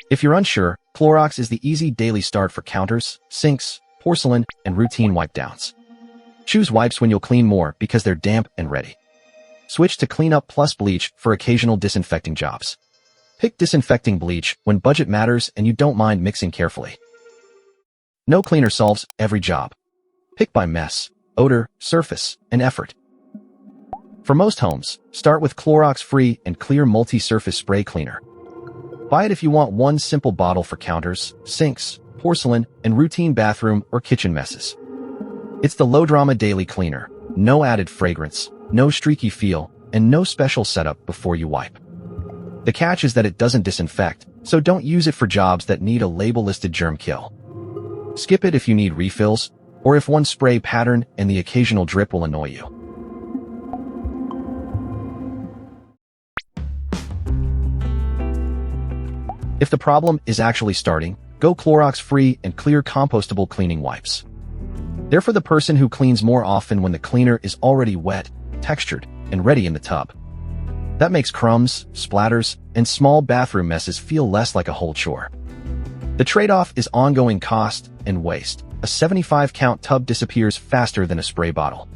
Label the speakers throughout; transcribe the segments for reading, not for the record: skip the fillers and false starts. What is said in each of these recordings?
Speaker 1: If you're unsure, Clorox is the easy daily start for counters, sinks, porcelain, and routine wipe downs. Choose wipes when you'll clean more because they're damp and ready. Switch to Clean-Up plus Bleach for occasional disinfecting jobs. Pick Disinfecting Bleach when budget matters and you don't mind mixing carefully. No cleaner solves every job. Pick by mess, odor, surface, and effort. For most homes, start with Clorox Free and Clear Multi-Surface Spray Cleaner. Buy it if you want one simple bottle for counters, sinks, porcelain, and routine bathroom or kitchen messes. It's the low-drama daily cleaner, no added fragrance, no streaky feel, and no special setup before you wipe. The catch is that it doesn't disinfect, so don't use it for jobs that need a label-listed germ kill. Skip it if you need refills, or if one spray pattern and the occasional drip will annoy you. If the problem is actually starting, go Clorox Free and Clear Compostable Cleaning Wipes. They're for the person who cleans more often when the cleaner is already wet, textured, and ready in the tub. That makes crumbs, splatters, and small bathroom messes feel less like a whole chore. The trade-off is ongoing cost and waste. A 75-count tub disappears faster than a spray bottle.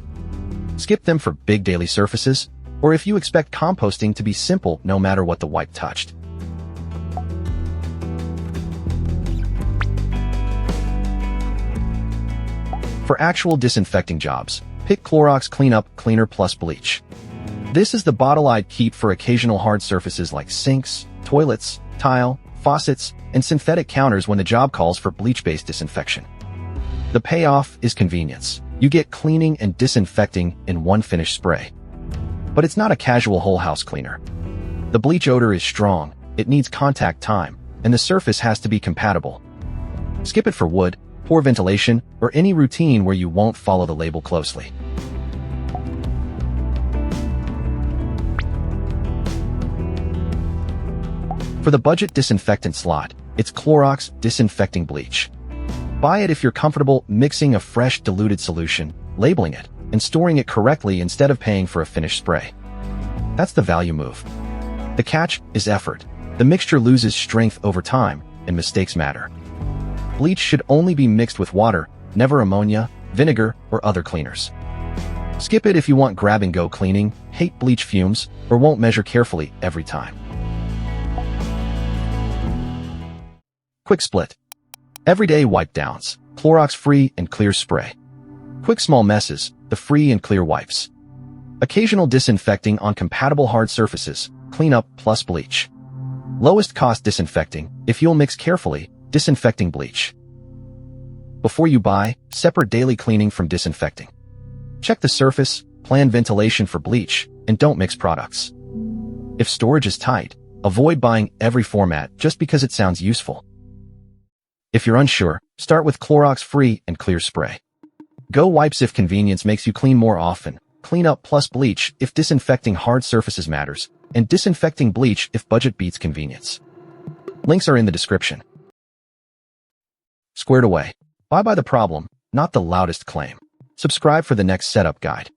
Speaker 1: Skip them for big daily surfaces, or if you expect composting to be simple no matter what the wipe touched. For actual disinfecting jobs, pick Clorox Clean-Up Cleaner plus Bleach. This is the bottle I'd keep for occasional hard surfaces like sinks, toilets, tile, faucets, and synthetic counters when the job calls for bleach-based disinfection. The payoff is convenience. You get cleaning and disinfecting in one finished spray. But it's not a casual whole house cleaner. The bleach odor is strong, it needs contact time, and the surface has to be compatible. Skip it for wood, poor ventilation, or any routine where you won't follow the label closely. For the budget disinfectant slot, it's Clorox Disinfecting Bleach. Buy it if you're comfortable mixing a fresh diluted solution, labeling it, and storing it correctly instead of paying for a finished spray. That's the value move. The catch is effort. The mixture loses strength over time, and mistakes matter. Bleach should only be mixed with water, never ammonia, vinegar, or other cleaners. Skip it if you want grab-and-go cleaning, hate bleach fumes, or won't measure carefully every time. Quick split. Everyday wipe downs, Clorox Free and Clear Spray. Quick small messes, the Free and Clear wipes. Occasional disinfecting on compatible hard surfaces, Clean-Up plus Bleach. Lowest cost disinfecting, if you'll mix carefully, Disinfecting Bleach. Before you buy, separate daily cleaning from disinfecting. Check the surface, plan ventilation for bleach, and don't mix products. If storage is tight, avoid buying every format just because it sounds useful. If you're unsure, start with Clorox Free and Clear Spray. Go wipes if convenience makes you clean more often, Clean-Up plus Bleach if disinfecting hard surfaces matters, and Disinfecting Bleach if budget beats convenience. Links are in the description. Squared away. Buy by the problem, not the loudest claim. Subscribe for the next setup guide.